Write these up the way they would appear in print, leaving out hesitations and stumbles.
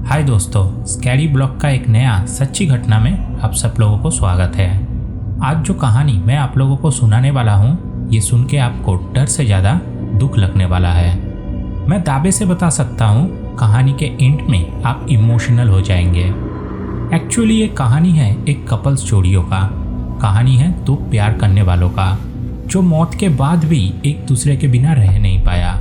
हाय दोस्तों, scary blog का एक नया सच्ची घटना में आप सब लोगों को स्वागत है। आज जो कहानी मैं आप लोगों को सुनाने वाला हूँ, ये सुन के आपको डर से ज़्यादा दुख लगने वाला है। मैं दावे से बता सकता हूँ कहानी के एंड में आप इमोशनल हो जाएंगे। एक्चुअली ये कहानी है एक कपल्स जोड़ियों का। कहानी है दो प्यार करने वालों का जो मौत के बाद भी एक दूसरे के बिना रह नहीं पाया।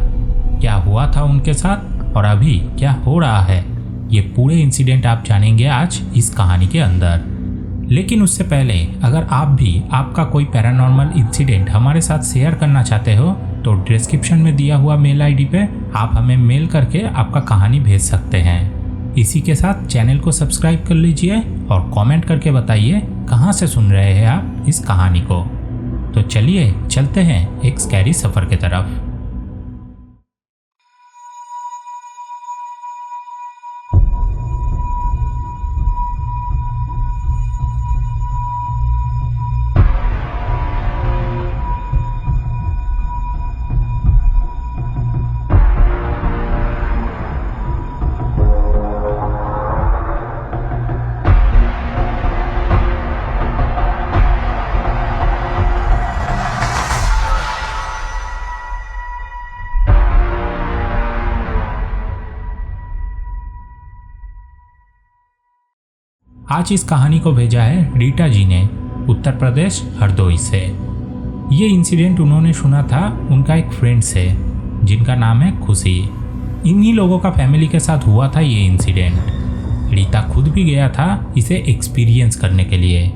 क्या हुआ था उनके साथ और अभी क्या हो रहा है, ये पूरे इंसिडेंट आप जानेंगे आज इस कहानी के अंदर। लेकिन उससे पहले अगर आप भी आपका कोई पैरानॉर्मल इंसिडेंट हमारे साथ शेयर करना चाहते हो तो डिस्क्रिप्शन में दिया हुआ मेल आईडी पे आप हमें मेल करके आपका कहानी भेज सकते हैं। इसी के साथ चैनल को सब्सक्राइब कर लीजिए और कमेंट करके बताइए कहाँ से सुन रहे हैं आप इस कहानी को। तो चलिए चलते हैं एक स्कैरी सफ़र की तरफ। आज इस कहानी को भेजा है रीटा जी ने, उत्तर प्रदेश हरदोई से। ये इंसिडेंट उन्होंने सुना था उनका एक फ्रेंड से जिनका नाम है खुशी। इन्हीं लोगों का फैमिली के साथ हुआ था ये इंसिडेंट। रीता खुद भी गया था इसे एक्सपीरियंस करने के लिए,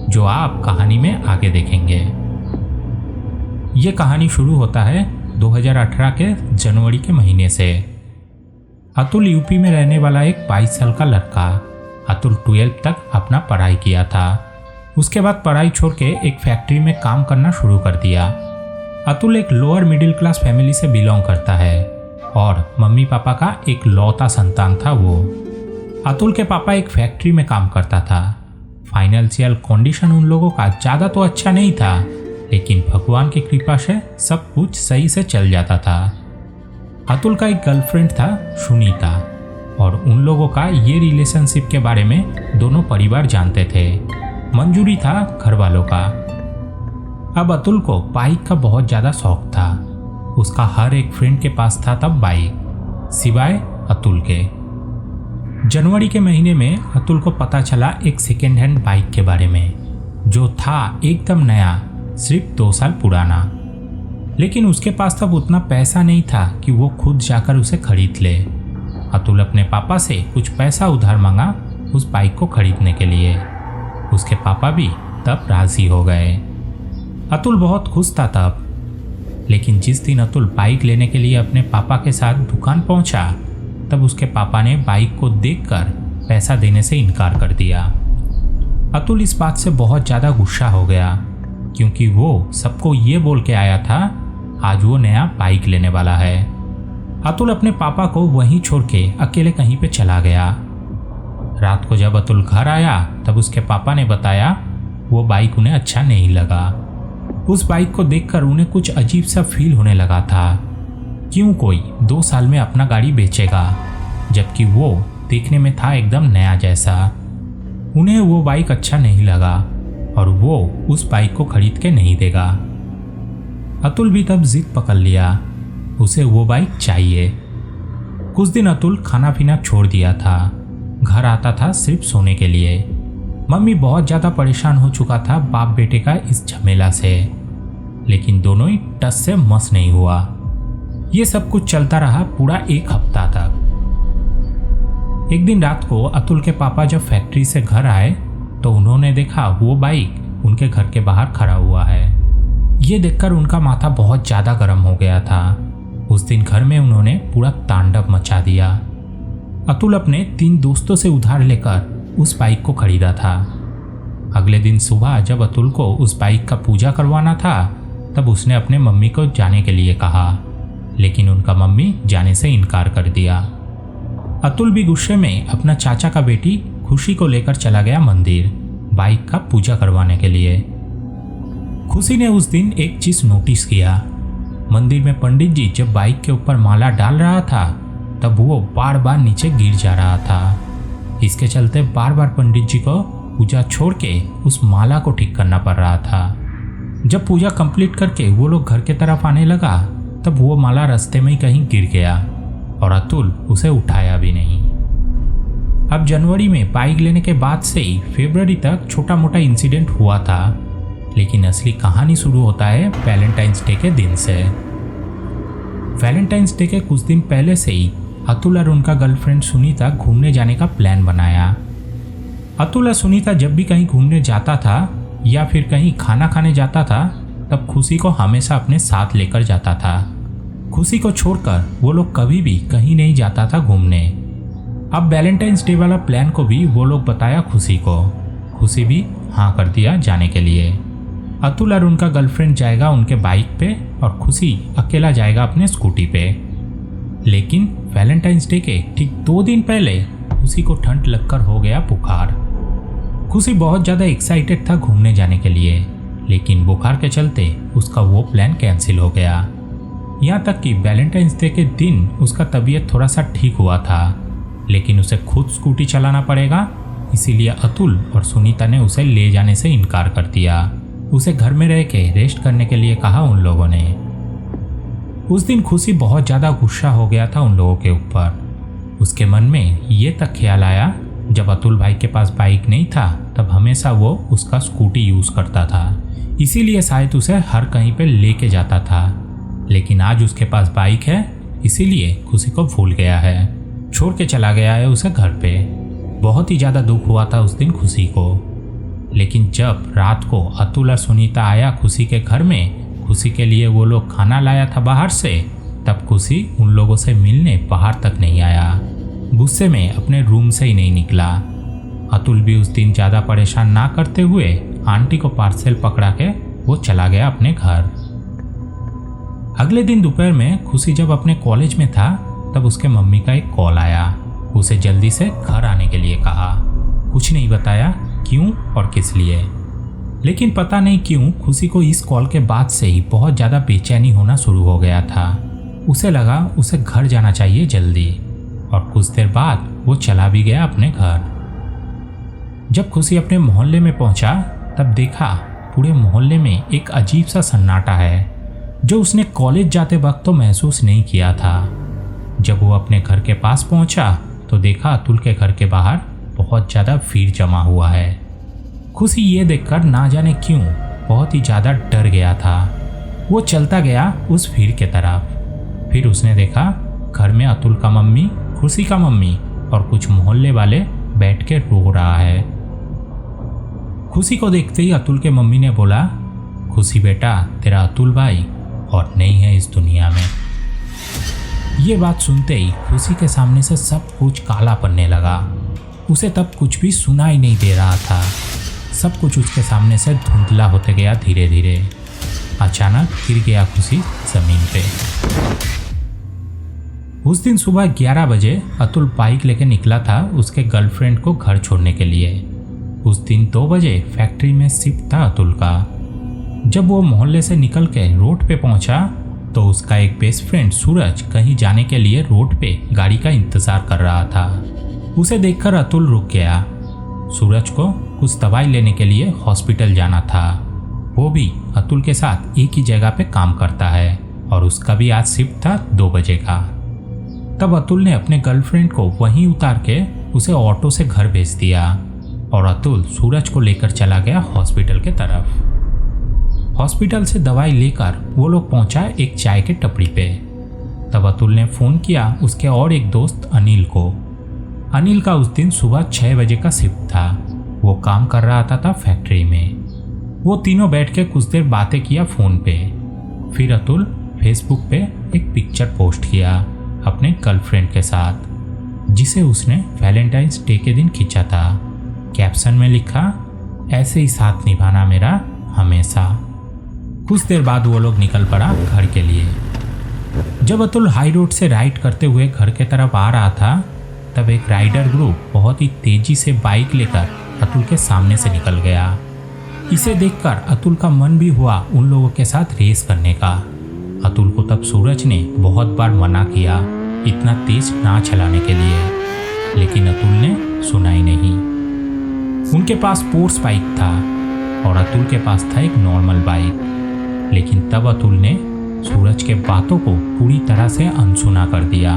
जो आप कहानी में आगे देखेंगे। ये कहानी शुरू होता है 2018 के जनवरी के महीने से। अतुल यूपी में रहने वाला एक 22 साल का लड़का। अतुल 12 तक अपना पढ़ाई किया था। उसके बाद पढ़ाई छोड़ के एक फैक्ट्री में काम करना शुरू कर दिया। अतुल एक लोअर मिडिल क्लास फैमिली से बिलोंग करता है और मम्मी पापा का एक लौता संतान था वो। अतुल के पापा एक फैक्ट्री में काम करता था। फाइनेंशियल कंडीशन उन लोगों का ज़्यादा तो अच्छा नहीं था, लेकिन भगवान की कृपा से सब कुछ सही से चल जाता था। अतुल का एक गर्लफ्रेंड था सुनीता, और उन लोगों का ये रिलेशनशिप के बारे में दोनों परिवार जानते थे। मंजूरी था घर वालों का। अब अतुल को बाइक का बहुत ज़्यादा शौक था। उसका हर एक फ्रेंड के पास था तब बाइक, सिवाय अतुल के। जनवरी के महीने में अतुल को पता चला एक सेकेंड हैंड बाइक के बारे में, जो था एकदम नया, सिर्फ 2 साल पुराना। लेकिन उसके पास तब उतना पैसा नहीं था कि वो खुद जाकर उसे खरीद ले। अतुल अपने पापा से कुछ पैसा उधार मांगा उस बाइक को खरीदने के लिए। उसके पापा भी तब राजी हो गए। अतुल बहुत खुश था तब। लेकिन जिस दिन अतुल बाइक लेने के लिए अपने पापा के साथ दुकान पहुंचा, तब उसके पापा ने बाइक को देखकर पैसा देने से इनकार कर दिया। अतुल इस बात से बहुत ज़्यादा गुस्सा हो गया, क्योंकि वो सबको ये बोल के आया था आज वो नया बाइक लेने वाला है। अतुल अपने पापा को वहीं छोड़ के अकेले कहीं पे चला गया। रात को जब अतुल घर आया तब उसके पापा ने बताया वो बाइक उन्हें अच्छा नहीं लगा। उस बाइक को देखकर उन्हें कुछ अजीब सा फील होने लगा था। क्यों कोई 2 साल में अपना गाड़ी बेचेगा, जबकि वो देखने में था एकदम नया जैसा। उन्हें वो बाइक अच्छा नहीं लगा और वो उस बाइक को खरीद के नहीं देगा। अतुल भी तब जिद पकड़ लिया, उसे वो बाइक चाहिए। कुछ दिन अतुल खाना पीना छोड़ दिया था। घर आता था सिर्फ सोने के लिए। मम्मी बहुत ज़्यादा परेशान हो चुका था बाप बेटे का इस झमेला से, लेकिन दोनों ही टस से मस नहीं हुआ। ये सब कुछ चलता रहा पूरा 1 हफ्ता तक। एक दिन रात को अतुल के पापा जब फैक्ट्री से घर आए तो उन्होंने देखा वो बाइक उनके घर के बाहर खड़ा हुआ है। ये देखकर उनका माथा बहुत ज़्यादा गर्म हो गया था। उस दिन घर में उन्होंने पूरा तांडव मचा दिया। अतुल अपने 3 दोस्तों से उधार लेकर उस बाइक को खरीदा था। अगले दिन सुबह जब अतुल को उस बाइक का पूजा करवाना था, तब उसने अपने मम्मी को जाने के लिए कहा, लेकिन उनका मम्मी जाने से इनकार कर दिया। अतुल भी गुस्से में अपना चाचा का बेटी खुशी को लेकर चला गया मंदिर बाइक का पूजा करवाने के लिए। खुशी ने उस दिन एक चीज नोटिस किया। मंदिर में पंडित जी जब बाइक के ऊपर माला डाल रहा था तब वो बार बार नीचे गिर जा रहा था। इसके चलते बार बार पंडित जी को पूजा छोड़ के उस माला को ठीक करना पड़ रहा था। जब पूजा कंप्लीट करके वो लोग घर के तरफ आने लगा तब वो माला रास्ते में ही कहीं गिर गया और अतुल उसे उठाया भी नहीं। अब जनवरी में बाइक लेने के बाद से ही फरवरी तक छोटा मोटा इंसिडेंट हुआ था, लेकिन असली कहानी शुरू होता है वैलेंटाइंस डे के दिन से। वैलेंटाइंस डे के कुछ दिन पहले से ही अतुल और उनका गर्लफ्रेंड सुनीता घूमने जाने का प्लान बनाया। अतुल और सुनीता जब भी कहीं घूमने जाता था या फिर कहीं खाना खाने जाता था तब खुशी को हमेशा अपने साथ लेकर जाता था। खुशी को छोड़कर वो लोग कभी भी कहीं नहीं जाता था घूमने। अब वैलेंटाइंस डे वाला प्लान को भी वो लोग बताया खुशी को। खुशी भी हाँ कर दिया जाने के लिए। अतुल और उनका गर्लफ्रेंड जाएगा उनके बाइक पे और खुशी अकेला जाएगा अपने स्कूटी पे। लेकिन वैलेंटाइंस डे के ठीक 2 दिन पहले खुशी को ठंड लगकर हो गया बुखार। खुशी बहुत ज़्यादा एक्साइटेड था घूमने जाने के लिए, लेकिन बुखार के चलते उसका वो प्लान कैंसिल हो गया। यहाँ तक कि वैलेंटाइंस डे के दिन उसका तबीयत थोड़ा सा ठीक हुआ था, लेकिन उसे खुद स्कूटी चलाना पड़ेगा, इसीलिए अतुल और सुनीता ने उसे ले जाने से इनकार कर दिया। उसे घर में रह के रेस्ट करने के लिए कहा उन लोगों ने। उस दिन खुशी बहुत ज़्यादा गुस्सा हो गया था उन लोगों के ऊपर। उसके मन में ये तक ख्याल आया, जब अतुल भाई के पास बाइक नहीं था तब हमेशा वो उसका स्कूटी यूज़ करता था, इसीलिए शायद उसे हर कहीं पे लेके जाता था। लेकिन आज उसके पास बाइक है, इसीलिए खुशी को भूल गया है, छोड़ के चला गया है उसे घर पे। बहुत ही ज़्यादा दुख हुआ था उस दिन खुशी को। लेकिन जब रात को अतुल और सुनीता आया खुशी के घर में, खुशी के लिए वो लोग खाना लाया था बाहर से, तब खुशी उन लोगों से मिलने बाहर तक नहीं आया। गुस्से में अपने रूम से ही नहीं निकला। अतुल भी उस दिन ज़्यादा परेशान ना करते हुए आंटी को पार्सल पकड़ा के वो चला गया अपने घर। अगले दिन दोपहर में खुशी जब अपने कॉलेज में था तब उसके मम्मी का एक कॉल आया। उसे जल्दी से घर आने के लिए कहा। कुछ नहीं बताया क्यों और किस लिए, लेकिन पता नहीं क्यों खुशी को इस कॉल के बाद से ही बहुत ज़्यादा बेचैनी होना शुरू हो गया था। उसे लगा उसे घर जाना चाहिए जल्दी, और कुछ देर बाद वो चला भी गया अपने घर। जब खुशी अपने मोहल्ले में पहुंचा तब देखा पूरे मोहल्ले में एक अजीब सा सन्नाटा है, जो उसने कॉलेज जाते वक्त तो महसूस नहीं किया था। जब वो अपने घर के पास पहुंचा तो देखा अतुल के घर के बाहर बहुत ज़्यादा भीड़ जमा हुआ है। खुशी ये देखकर ना जाने क्यों बहुत ही ज़्यादा डर गया था। वो चलता गया उस भीड़ के तरफ। फिर उसने देखा घर में अतुल का मम्मी, खुशी का मम्मी और कुछ मोहल्ले वाले बैठ के रो रहा है। खुशी को देखते ही अतुल के मम्मी ने बोला, खुशी बेटा, तेरा अतुल भाई और नहीं है इस दुनिया में। ये बात सुनते ही खुशी के सामने से सब कुछ काला पड़ने लगा। उसे तब कुछ भी सुनाई नहीं दे रहा था। सब कुछ उसके सामने से धुंधला होते गया धीरे धीरे। अचानक गिर गया खुशी जमीन पे। उस दिन सुबह 11 बजे अतुल बाइक लेके निकला था उसके गर्लफ्रेंड को घर छोड़ने के लिए। उस दिन 2 बजे फैक्ट्री में शिफ्ट था अतुल का। जब वो मोहल्ले से निकल के रोड पे पहुंचा तो उसका एक बेस्ट फ्रेंड सूरज कहीं जाने के लिए रोड पे गाड़ी का इंतजार कर रहा था। उसे देखकर अतुल रुक गया। सूरज को कुछ दवाई लेने के लिए हॉस्पिटल जाना था। वो भी अतुल के साथ एक ही जगह पे काम करता है और उसका भी आज शिफ्ट था 2 बजे का। तब अतुल ने अपने गर्लफ्रेंड को वहीं उतार के उसे ऑटो से घर भेज दिया और अतुल सूरज को लेकर चला गया हॉस्पिटल के तरफ। हॉस्पिटल से दवाई लेकर वो लोग पहुंचा एक चाय के टपरी पे। तब अतुल ने फ़ोन किया उसके और एक दोस्त अनिल को। अनिल का उस दिन सुबह 6 बजे का शिफ्ट था। वो काम कर रहा था फैक्ट्री में। वो तीनों बैठ के कुछ देर बातें किया फ़ोन पे। फिर अतुल फेसबुक पे एक पिक्चर पोस्ट किया अपने गर्लफ्रेंड के साथ, जिसे उसने वैलेंटाइंस डे के दिन खींचा था। कैप्शन में लिखा, ऐसे ही साथ निभाना मेरा हमेशा। कुछ देर बाद वो लोग निकल पड़ा घर के लिए। जब अतुल हाई रोड से राइड करते हुए घर के तरफ आ रहा था तब एक राइडर ग्रुप बहुत ही तेजी से बाइक लेकर अतुल के सामने से निकल गया। इसे देखकर अतुल का मन भी हुआ उन लोगों के साथ रेस करने का। अतुल को तब सूरज ने बहुत बार मना किया, इतना तेज ना चलाने के लिए, लेकिन अतुल ने सुना ही नहीं। उनके पास स्पोर्ट्स बाइक था और अतुल के पास था एक नॉर्मल बाइक, लेकिन तब अतुल ने सूरज के बातों को पूरी तरह से अनसुना कर दिया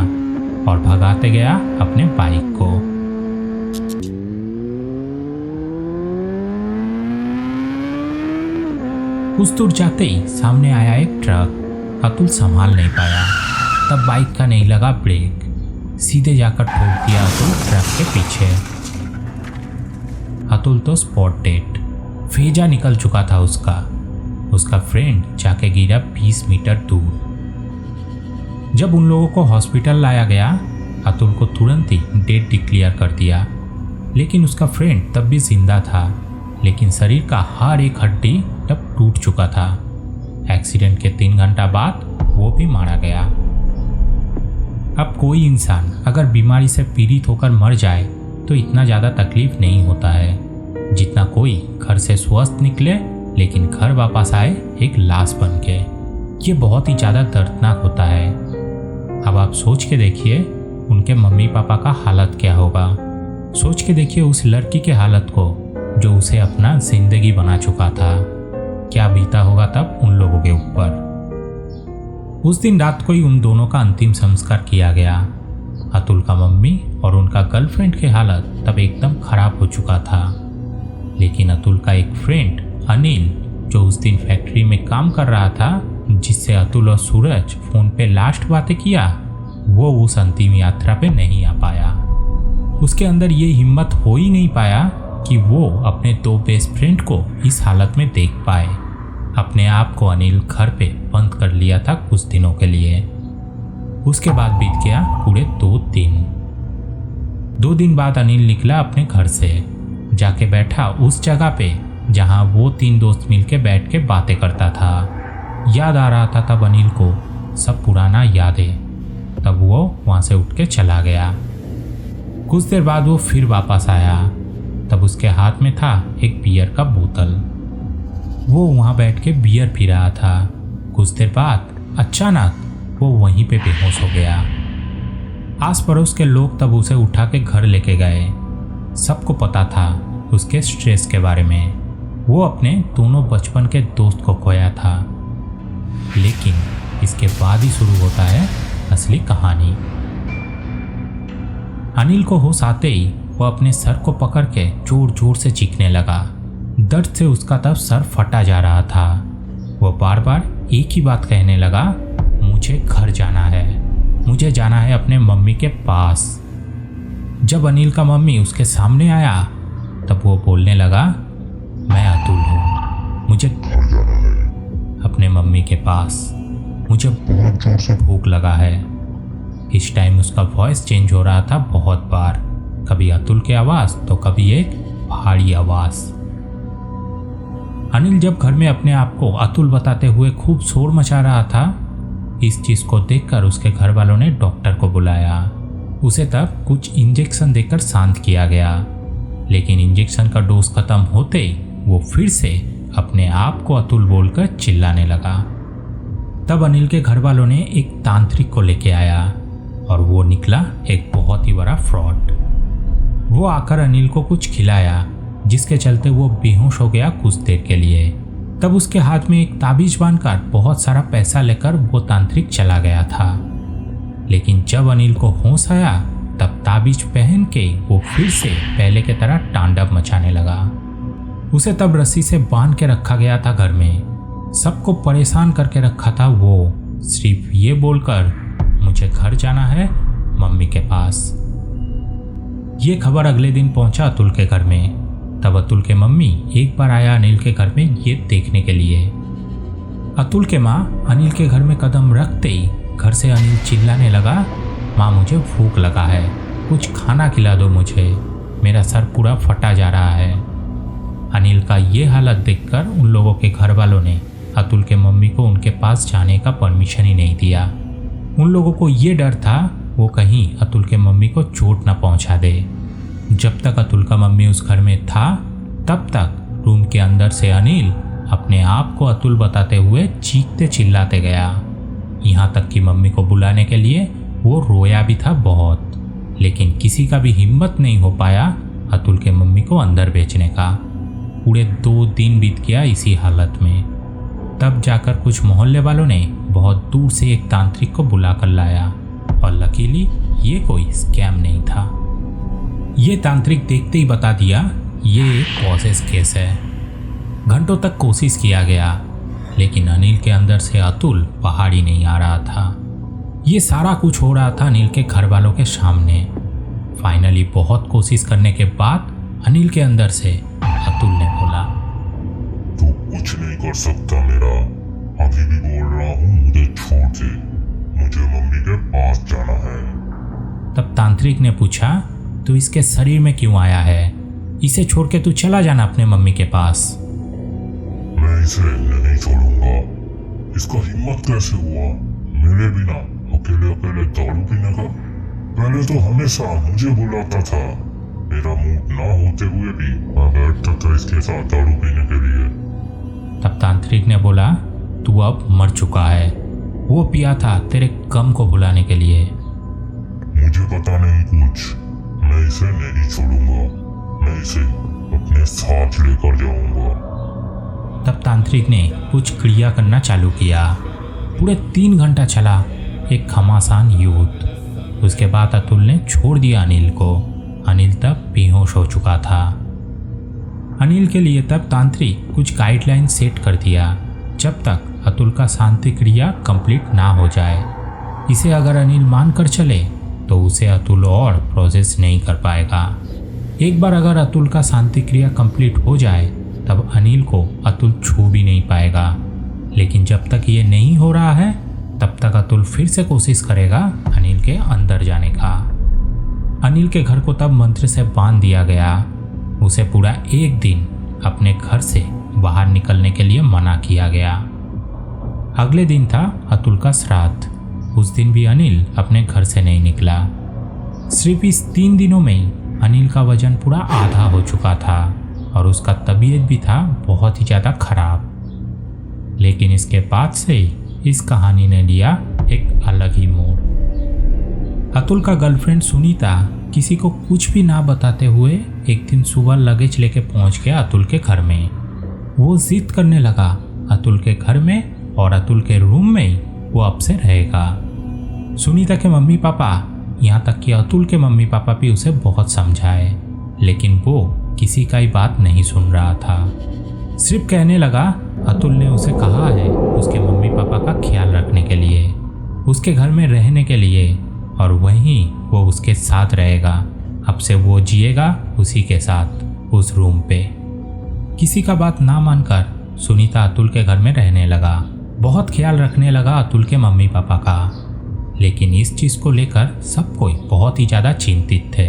और भगाते गया अपने बाइक को। कुछ दूर जाते ही सामने आया एक ट्रक। अतुल संभाल नहीं पाया, तब बाइक का नहीं लगा ब्रेक, सीधे जाकर ठोक दिया अतुल ट्रक के पीछे। अतुल तो स्पॉट डेड, फेजा निकल चुका था उसका फ्रेंड जाके गिरा 20 मीटर दूर। जब उन लोगों को हॉस्पिटल लाया गया, अतुल को तुरंत ही डेड डिक्लेयर कर दिया, लेकिन उसका फ्रेंड तब भी जिंदा था, लेकिन शरीर का हर एक हड्डी तब टूट चुका था। एक्सीडेंट के 3 घंटा बाद वो भी मारा गया। अब कोई इंसान अगर बीमारी से पीड़ित होकर मर जाए तो इतना ज़्यादा तकलीफ नहीं होता है जितना कोई घर से स्वस्थ निकले लेकिन घर वापस आए एक लाश बन के। ये बहुत ही ज़्यादा दर्दनाक होता है। अब आप सोच के देखिए उनके मम्मी पापा का हालत क्या होगा। सोच के देखिए उस लड़की के हालत को जो उसे अपना जिंदगी बना चुका था। क्या बीता होगा तब उन लोगों के ऊपर। उस दिन रात को ही उन दोनों का अंतिम संस्कार किया गया। अतुल का मम्मी और उनका गर्लफ्रेंड की हालत तब एकदम खराब हो चुका था, लेकिन अतुल का एक फ्रेंड अनिल जो उस दिन फैक्ट्री में काम कर रहा था, जिससे अतुल और सूरज फोन पे लास्ट बातें किया, वो उस अंतिम यात्रा पे नहीं आ पाया। उसके अंदर ये हिम्मत हो ही नहीं पाया कि वो अपने 2 बेस्ट फ्रेंड को इस हालत में देख पाए। अपने आप को अनिल घर पे बंद कर लिया था कुछ दिनों के लिए। उसके बाद बीत गया पूरे 2 दिन। 2 दिन बाद अनिल निकला अपने घर से, जाके बैठा उस जगह पे जहां वो 3 दोस्त मिलके बैठ के बातें करता था। याद आ रहा था तब अनिल को सब पुराना यादें। तब वो वहां से उठ के चला गया। कुछ देर बाद वो फिर वापस आया। तब उसके हाथ में था एक बियर का बोतल। वो वहां बैठ के बियर पी रहा था। कुछ देर बाद अचानक वो वहीं पे बेहोश हो गया। आस पड़ोस के लोग तब उसे उठा के घर लेके गए। सबको पता था उसके स्ट्रेस के बारे में। वो अपने दोनों बचपन के दोस्त को खोया था। लेकिन इसके बाद ही शुरू होता है असली कहानी। अनिल को होश आते ही वो अपने सर को पकड़ के जोर जोर से चीखने लगा। दर्द से उसका तब सर फटा जा रहा था। वो बार बार एक ही बात कहने लगा, मुझे घर जाना है, मुझे जाना है अपने मम्मी के पास। जब अनिल का मम्मी उसके सामने आया तब वो बोलने लगा, मैं अतुल हूँ, मुझे घर जाना है अपने मम्मी के पास, मुझे बहुत जोर से भूख लगा है। इस टाइम उसका वॉइस चेंज हो रहा था बहुत बार, कभी अतुल की आवाज़ तो कभी एक भारी आवाज़। अनिल जब घर में अपने आप को अतुल बताते हुए खूब शोर मचा रहा था, इस चीज़ को देखकर उसके घर वालों ने डॉक्टर को बुलाया। उसे तब कुछ इंजेक्शन देकर शांत किया गया, लेकिन इंजेक्शन का डोज खत्म होते ही वो फिर से अपने आप को अतुल बोलकर चिल्लाने लगा। तब अनिल के घर वालों ने एक तांत्रिक को लेके आया और वो निकला एक बहुत ही बड़ा फ्रॉड। वो आकर अनिल को कुछ खिलाया, जिसके चलते वो बेहोश हो गया कुछ देर के लिए। तब उसके हाथ में एक ताबीज बांधकर बहुत सारा पैसा लेकर वो तांत्रिक चला गया था। लेकिन जब अनिल को होश आया तब ताबीज पहन के वो फिर से पहले की तरह तांडव मचाने लगा। उसे तब रस्सी से बांध के रखा गया था घर में। सबको परेशान करके रखा था वो, सिर्फ ये बोलकर मुझे घर जाना है मम्मी के पास। ये खबर अगले दिन पहुंचा अतुल के घर में। तब अतुल के मम्मी एक बार आया अनिल के घर में ये देखने के लिए। अतुल के माँ अनिल के घर में कदम रखते ही घर से अनिल चिल्लाने लगा, माँ मुझे भूख लगा है, कुछ खाना खिला दो मुझे, मेरा सर पूरा फटा जा रहा है। अनिल का ये हालत देखकर उन लोगों के घर वालों ने अतुल के मम्मी को उनके पास जाने का परमिशन ही नहीं दिया। उन लोगों को ये डर था वो कहीं अतुल के मम्मी को चोट ना पहुंचा दे। जब तक अतुल का मम्मी उस घर में था तब तक रूम के अंदर से अनिल अपने आप को अतुल बताते हुए चीखते चिल्लाते गया। यहाँ तक कि मम्मी को बुलाने के लिए वो रोया भी था बहुत, लेकिन किसी का भी हिम्मत नहीं हो पाया अतुल के मम्मी को अंदर भेजने का। पूरे 2 दिन बीत गया इसी हालत में। तब जाकर कुछ मोहल्ले वालों ने बहुत दूर से एक तांत्रिक को बुला कर लाया, और लकीली ये कोई स्कैम नहीं था। ये तांत्रिक देखते ही बता दिया ये एक प्रोसेस केस है। घंटों तक कोशिश किया गया, लेकिन अनिल के अंदर से अतुल बाहर ही नहीं आ रहा था। ये सारा कुछ हो रहा था अनिल के घर वालों के सामने। फाइनली बहुत कोशिश करने के बाद अनिल के अंदर से अतुल ने बोला, तू कुछ नहीं कर सकता मेरा, अभी भी बोल रहा हूँ मुझे छोड़ दे, मुझे मम्मी के पास जाना है। तब तांत्रिक ने पूछा, तू इसके शरीर में क्यों आया है? इसे छोड़ के तू चला जाना अपने मम्मी के पास। मैं इसे नहीं छोड़ूंगा। इसका हिम्मत कैसे हुआ मेरे बिना अकेले अकेले दारू पीने का? पहले तो हमेशा मुझे बुलाता था, मेरा मूड ना होते हुए भी मैं बैठता था इसके साथ दारू पीने के लिए। तब तांत्रिक ने बोला, तू अब मर चुका है, वो पिया था तेरे गम को भुलाने के लिए। मुझे पता नहीं कुछ, मैं इसे नहीं छोड़ूंगा, मैं इसे अपने साथ लेकर जाऊंगा। तब तांत्रिक ने कुछ क्रिया करना चालू किया। पूरे 3 घंटा चला एक घमासान युद्ध। उसके बाद अतुल ने छोड़ दिया अनिल को। अनिल तब बेहोश हो चुका था। अनिल के लिए तब तांत्रिक कुछ गाइडलाइन सेट कर दिया, जब तक अतुल का शांति क्रिया कंप्लीट ना हो जाए। इसे अगर अनिल मान कर चले तो उसे अतुल और प्रोसेस नहीं कर पाएगा। एक बार अगर अतुल का शांति क्रिया कंप्लीट हो जाए तब अनिल को अतुल छू भी नहीं पाएगा। लेकिन जब तक ये नहीं हो रहा है तब तक अतुल फिर से कोशिश करेगा अनिल के अंदर जाने का। अनिल के घर को तब मंत्र से बांध दिया गया। उसे पूरा 1 दिन अपने घर से बाहर निकलने के लिए मना किया गया। अगले दिन था अतुल का श्राद्ध। उस दिन भी अनिल अपने घर से नहीं निकला। सिर्फ इस 3 दिनों में ही अनिल का वजन पूरा आधा हो चुका था और उसका तबीयत भी था बहुत ही ज़्यादा खराब। लेकिन इसके बाद से ही इस कहानी ने लिया एक अलग ही मोड़। अतुल का गर्लफ्रेंड सुनीता किसी को कुछ भी ना बताते हुए एक दिन सुबह लगेज लेके पहुंच गया अतुल के घर में। वो जिद करने लगा अतुल के घर में और अतुल के रूम में ही वो अब से रहेगा। सुनीता के मम्मी पापा, यहाँ तक कि अतुल के मम्मी पापा भी उसे बहुत समझाए, लेकिन वो किसी का ही बात नहीं सुन रहा था। सिर्फ कहने लगा अतुल ने उसे कहा है उसके मम्मी पापा का ख्याल रखने के लिए, उसके घर में रहने के लिए, और वहीं वो उसके साथ रहेगा। अब से वो जिएगा उसी के साथ उस रूम पे। किसी का बात ना मानकर सुनीता अतुल के घर में रहने लगा। बहुत ख्याल रखने लगा अतुल के मम्मी पापा का। लेकिन इस चीज़ को लेकर सब कोई बहुत ही ज़्यादा चिंतित थे।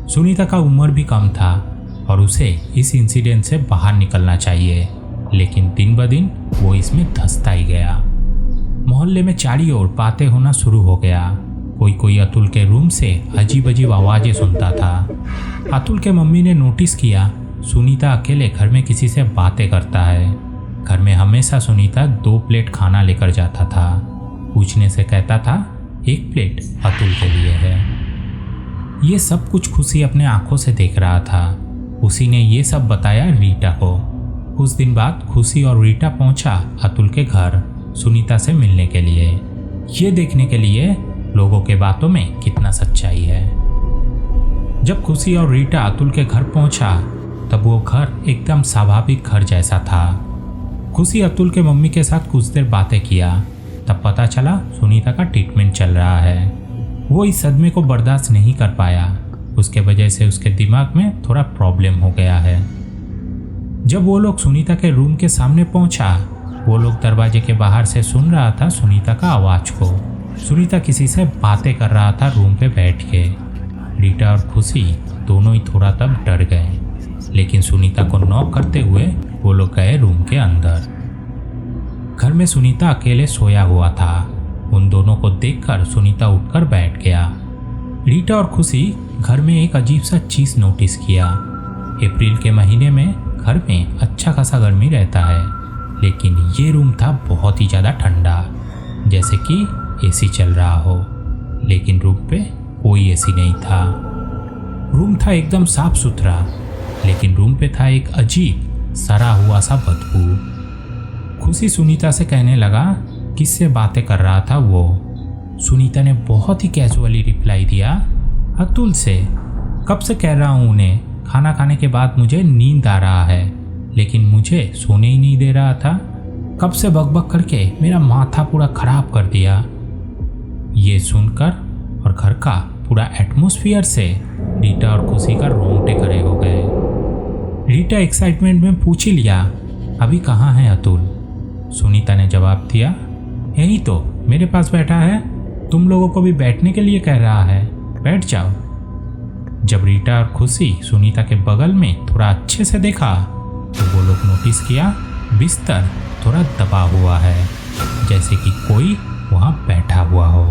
सुनीता का उम्र भी कम था और उसे इस इंसिडेंट से बाहर निकलना चाहिए, लेकिन दिन ब दिन वो इसमें धंसता ही गया। मोहल्ले में चारों ओर बातें होना शुरू हो गया। कोई अतुल के रूम से अजीब अजीब आवाज़ें सुनता था। अतुल के मम्मी ने नोटिस किया सुनीता अकेले घर में किसी से बातें करता है। घर में हमेशा सुनीता 2 प्लेट खाना लेकर जाता था। पूछने से कहता था 1 प्लेट अतुल के लिए है। ये सब कुछ खुशी अपने आंखों से देख रहा था। उसी ने ये सब बताया रीटा को। कुछ दिन बाद खुशी और रीटा पहुंचा अतुल के घर सुनीता से मिलने के लिए, ये देखने के लिए लोगों के बातों में कितना सच्चाई है। जब खुशी और रीटा अतुल के घर पहुंचा तब वो घर एकदम स्वाभाविक घर जैसा था। खुशी अतुल के मम्मी के साथ कुछ देर बातें किया, तब पता चला सुनीता का ट्रीटमेंट चल रहा है। वो इस सदमे को बर्दाश्त नहीं कर पाया, उसके वजह से उसके दिमाग में थोड़ा प्रॉब्लम हो गया है। जब वो लोग सुनीता के रूम के सामने पहुंचा, वो लोग दरवाजे के बाहर से सुन रहा था सुनीता का आवाज़ को। सुनीता किसी से बातें कर रहा था रूम पे बैठ के। रीटा और खुशी दोनों ही थोड़ा तब डर गए, लेकिन सुनीता को नॉक करते हुए वो लोग गए रूम के अंदर। घर में सुनीता अकेले सोया हुआ था। उन दोनों को देखकर सुनीता उठकर बैठ गया। रीटा और खुशी घर में एक अजीब सा चीज़ नोटिस किया। अप्रैल के महीने में घर में अच्छा खासा गर्मी रहता है, लेकिन ये रूम था बहुत ही ज़्यादा ठंडा, जैसे कि एसी चल रहा हो। लेकिन रूम पे कोई एसी नहीं था। रूम था एकदम साफ सुथरा, लेकिन रूम पे था एक अजीब सड़ा हुआ सा बदबू। खुशी सुनीता से कहने लगा किससे बातें कर रहा था वो। सुनीता ने बहुत ही कैजुअली रिप्लाई दिया, अतुल से। कब से कह रहा हूँ उन्हें, खाना खाने के बाद मुझे नींद आ रहा है, लेकिन मुझे सोने ही नहीं दे रहा था। कब से बकबक करके मेरा माथा पूरा खराब कर दिया। ये सुनकर और घर का पूरा एटमॉस्फेयर से रीटा और खुशी का रोंगटे खड़े हो गए। रीटा एक्साइटमेंट में पूछ ही लिया, अभी कहाँ है अतुल? सुनीता ने जवाब दिया, यही तो मेरे पास बैठा है, तुम लोगों को भी बैठने के लिए कह रहा है, बैठ जाओ। जब रीटा और खुशी सुनीता के बगल में थोड़ा अच्छे से देखा तो वो लोग नोटिस किया बिस्तर थोड़ा दबा हुआ है, जैसे कि कोई वहां बैठा हुआ हो।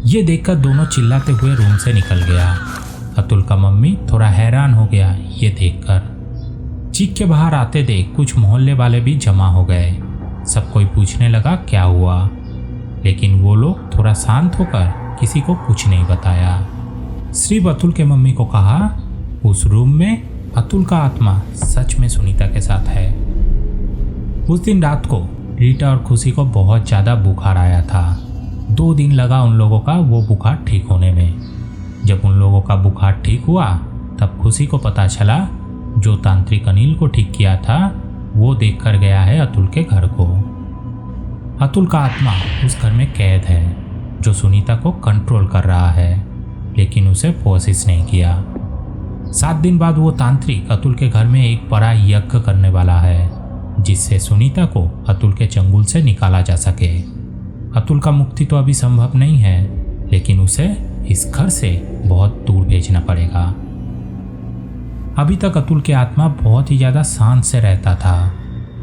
ये देखकर दोनों चिल्लाते हुए रूम से निकल गया। अतुल का मम्मी थोड़ा हैरान हो गया ये देखकर। चीख के बाहर आते देख कुछ मोहल्ले वाले भी जमा हो गए। सब कोई पूछने लगा क्या हुआ, लेकिन वो लोग थोड़ा शांत होकर किसी को कुछ नहीं बताया। सिर्फ अतुल के मम्मी को कहा उस रूम में अतुल का आत्मा सच में सुनीता के साथ है। उस दिन रात को रीटा और खुशी को बहुत ज़्यादा बुखार आया था। 2 दिन लगा उन लोगों का वो बुखार ठीक होने में। जब उन लोगों का बुखार ठीक हुआ तब खुशी को पता चला जो तांत्रिक अनिल को ठीक किया था वो देख कर गया है अतुल के घर को। अतुल का आत्मा उस घर में कैद है जो सुनीता को कंट्रोल कर रहा है, लेकिन उसे कोशिश नहीं किया। 7 दिन बाद वो तांत्रिक अतुल के घर में एक बड़ा यज्ञ करने वाला है, जिससे सुनीता को अतुल के चंगुल से निकाला जा सके। अतुल का मुक्ति तो अभी संभव नहीं है, लेकिन उसे इस घर से बहुत दूर भेजना पड़ेगा। अभी तक अतुल के आत्मा बहुत ही ज़्यादा शांत से रहता था।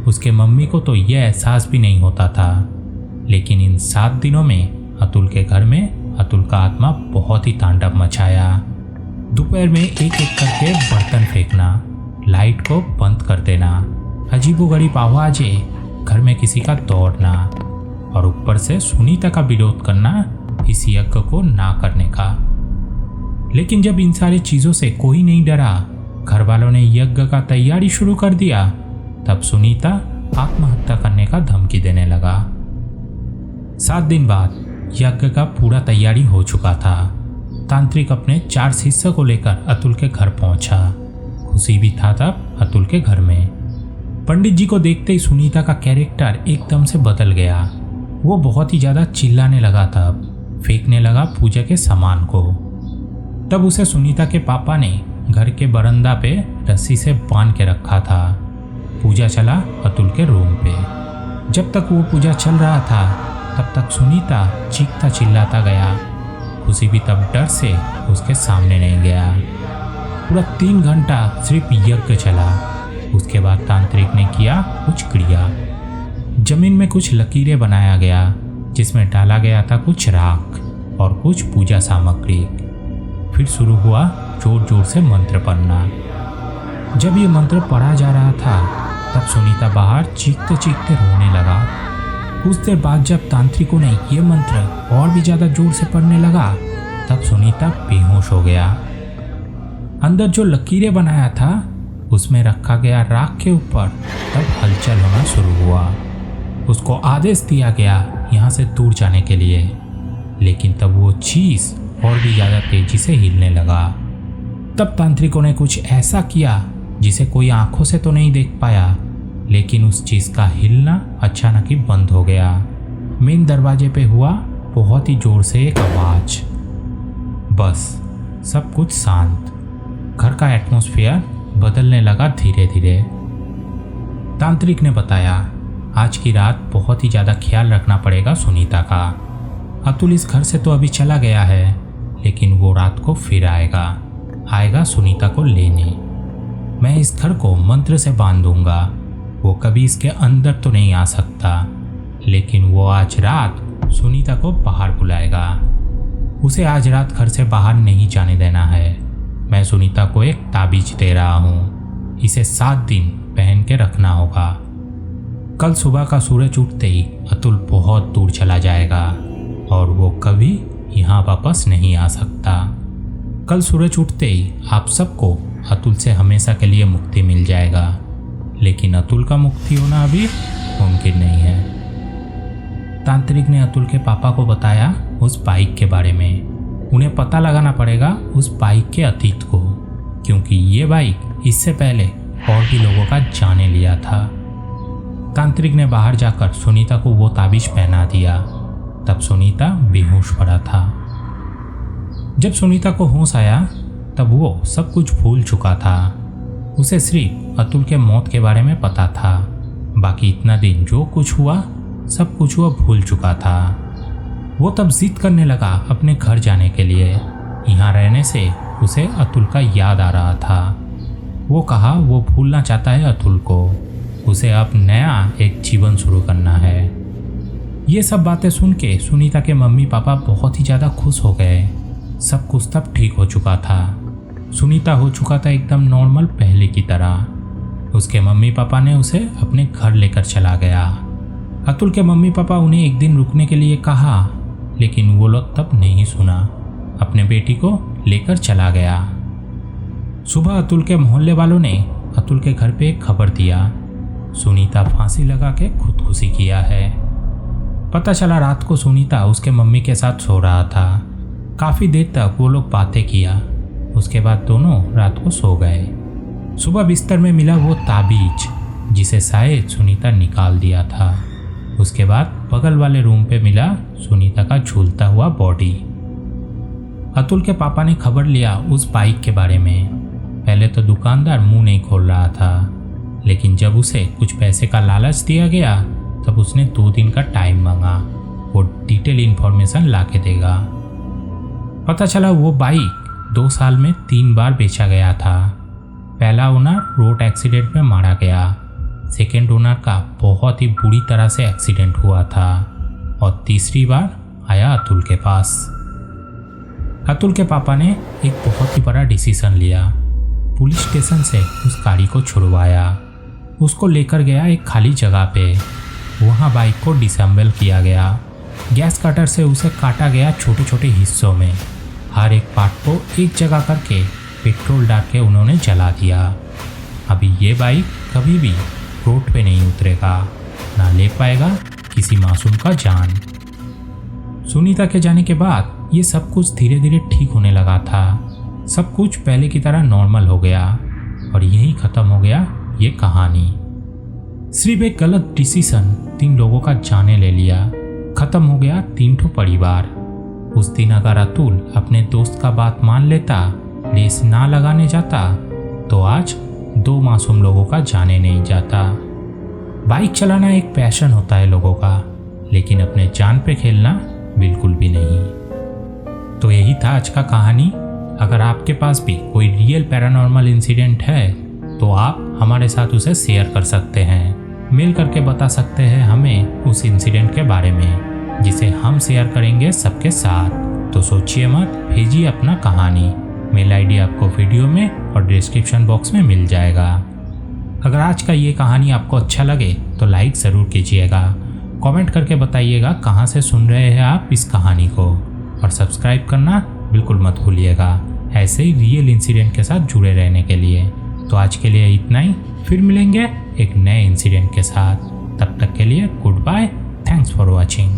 उसके मम्मी को तो यह एहसास भी नहीं होता था, लेकिन इन 7 दिनों में अतुल के घर में अतुल का आत्मा बहुत ही तांडव मचाया। दोपहर में एक एक करके बर्तन फेंकना, लाइट को बंद कर देना, अजीबोगरीब आवाजें, घर में किसी का दौड़ना और ऊपर से सुनीता का विरोध करना इस यज्ञ को ना करने का। लेकिन जब इन सारी चीजों से कोई नहीं डरा, घर वालों ने यज्ञ का तैयारी शुरू कर दिया, तब सुनीता आत्महत्या करने का धमकी देने लगा। 7 दिन बाद यज्ञ का पूरा तैयारी हो चुका था। तांत्रिक अपने 4 शिष्य को लेकर अतुल के घर पहुंचा। खुशी भी था तब अतुल के घर में। पंडित जी को देखते ही सुनीता का कैरेक्टर एकदम से बदल गया। वो बहुत ही ज़्यादा चिल्लाने लगा, तब फेंकने लगा पूजा के सामान को। तब उसे सुनीता के पापा ने घर के बरंदा पे रस्सी से बांध के रखा था। पूजा चला अतुल के रूम पे। जब तक वो पूजा चल रहा था तब तक सुनीता चीखता चिल्लाता गया। खुशी भी तब डर से उसके सामने नहीं गया। पूरा 3 घंटा सिर्फ यज्ञ चला। उसके बाद तांत्रिक ने किया कुछ क्रिया। जमीन में कुछ लकीरें बनाया गया, जिसमें डाला गया था कुछ राख और कुछ पूजा सामग्री। फिर शुरू हुआ जोर जोर से मंत्र पढ़ना। जब ये मंत्र पढ़ा जा रहा था तब सुनीता बाहर चीखते चीखते रोने लगा। कुछ देर बाद जब तांत्रिकों ने ये मंत्र और भी ज़्यादा जोर से पढ़ने लगा तब सुनीता बेहोश हो गया। अंदर जो लकीरें बनाया था उसमें रखा गया राख के ऊपर तब हलचल होना शुरू हुआ। उसको आदेश दिया गया यहाँ से दूर जाने के लिए, लेकिन तब वो चीज़ और भी ज़्यादा तेजी से हिलने लगा। तब तांत्रिकों ने कुछ ऐसा किया जिसे कोई आंखों से तो नहीं देख पाया, लेकिन उस चीज़ का हिलना अचानक ही बंद हो गया। मेन दरवाजे पे हुआ बहुत ही जोर से एक आवाज़। बस सब कुछ शांत। घर का एटमॉस्फेयर बदलने लगा धीरे धीरे। तांत्रिक ने बताया आज की रात बहुत ही ज़्यादा ख्याल रखना पड़ेगा सुनीता का। अतुल इस घर से तो अभी चला गया है, लेकिन वो रात को फिर आएगा सुनीता को लेने। मैं इस घर को मंत्र से बांध दूंगा। वो कभी इसके अंदर तो नहीं आ सकता, लेकिन वो आज रात सुनीता को बाहर बुलाएगा। उसे आज रात घर से बाहर नहीं जाने देना है। मैं सुनीता को एक ताबीज दे रहा हूँ, इसे 7 दिन पहन के रखना होगा। कल सुबह का सूरज उठते ही अतुल बहुत दूर चला जाएगा और वो कभी यहाँ वापस नहीं आ सकता। कल सूरज उठते ही आप सबको अतुल से हमेशा के लिए मुक्ति मिल जाएगा, लेकिन अतुल का मुक्ति होना अभी मुमकिन नहीं है। तांत्रिक ने अतुल के पापा को बताया उस बाइक के बारे में। उन्हें पता लगाना पड़ेगा उस बाइक के अतीत को, क्योंकि ये बाइक इससे पहले और भी लोगों का जाने लिया था। तांत्रिक ने बाहर जाकर सुनीता को वो ताबीज पहना दिया। तब सुनीता बेहोश पड़ा था। जब सुनीता को होश आया तब वो सब कुछ भूल चुका था। उसे सिर्फ अतुल के मौत के बारे में पता था। बाकी इतना दिन जो कुछ हुआ सब कुछ वो भूल चुका था। वो तब जिद करने लगा अपने घर जाने के लिए। यहाँ रहने से उसे अतुल का याद आ रहा था। वो कहा वो भूलना चाहता है अतुल को। उसे अब नया एक जीवन शुरू करना है। ये सब बातें सुन के सुनीता के मम्मी पापा बहुत ही ज़्यादा खुश हो गए। सब कुछ तब ठीक हो चुका था। सुनीता हो चुका था एकदम नॉर्मल पहले की तरह। उसके मम्मी पापा ने उसे अपने घर लेकर चला गया। अतुल के मम्मी पापा उन्हें एक दिन रुकने के लिए कहा, लेकिन वो लोग तब नहीं सुना। अपने बेटी को लेकर चला गया। सुबह अतुल के मोहल्ले वालों ने अतुल के घर पे एक खबर दिया, सुनीता फांसी लगा के खुदकुशी किया है। पता चला रात को सुनीता उसके मम्मी के साथ सो रहा था। काफ़ी देर तक वो लोग बातें किया। उसके बाद दोनों रात को सो गए। सुबह बिस्तर में मिला वो ताबीज जिसे शायद सुनीता निकाल दिया था। उसके बाद बगल वाले रूम पे मिला सुनीता का झूलता हुआ बॉडी। अतुल के पापा ने खबर लिया उस बाइक के बारे में। पहले तो दुकानदार मुंह नहीं खोल रहा था, लेकिन जब उसे कुछ पैसे का लालच दिया गया तब उसने 2 दिन का टाइम मांगा। वो डिटेल इन्फॉर्मेशन ला के देगा। पता चला वो बाइक 2 साल में 3 बार बेचा गया था। पहला ओनर रोड एक्सीडेंट में मारा गया। सेकेंड ओनर का बहुत ही बुरी तरह से एक्सीडेंट हुआ था और तीसरी बार आया अतुल के पास। अतुल के पापा ने एक बहुत ही बड़ा डिसीजन लिया। पुलिस स्टेशन से उस गाड़ी को छुड़वाया। उसको लेकर गया एक खाली जगह पे। वहाँ बाइक को डिसेंबल किया गया। गैस कटर से उसे काटा गया छोटे छोटे हिस्सों में। हर एक पार्ट को एक जगह करके पेट्रोल डाल के उन्होंने जला दिया। अभी ये बाइक कभी भी रोड पे नहीं उतरेगा, ना ले पाएगा किसी मासूम का जान। सुनीता के जाने के बाद ये सब कुछ धीरे धीरे ठीक होने लगा था। सब कुछ पहले की तरह नॉर्मल हो गया और यहीं ख़त्म हो गया ये कहानी। सिर्फ एक गलत डिसीजन 3 लोगों का जाने ले लिया। ख़त्म हो गया 3 ठो परिवार। उस दिन अगर अतुल अपने दोस्त का बात मान लेता, रेस ना लगाने जाता, तो आज 2 मासूम लोगों का जाने नहीं जाता। बाइक चलाना एक पैशन होता है लोगों का, लेकिन अपने जान पे खेलना बिल्कुल भी नहीं। तो यही था आज का कहानी। अगर आपके पास भी कोई रियल पैरानॉर्मल इंसिडेंट है तो आप हमारे साथ उसे शेयर कर सकते हैं। मेल करके बता सकते हैं हमें उस इंसिडेंट के बारे में, जिसे हम शेयर करेंगे सबके साथ। तो सोचिए मत, भेजिए अपना कहानी। मेल आईडी आपको वीडियो में और डिस्क्रिप्शन बॉक्स में मिल जाएगा। अगर आज का ये कहानी आपको अच्छा लगे तो लाइक ज़रूर कीजिएगा। कमेंट करके बताइएगा कहाँ से सुन रहे हैं आप इस कहानी को, और सब्सक्राइब करना बिल्कुल मत भूलिएगा ऐसे ही रियल इंसिडेंट के साथ जुड़े रहने के लिए। तो आज के लिए इतना ही, फिर मिलेंगे एक नए इंसिडेंट के साथ। तब तक के लिए goodbye, thanks for watching.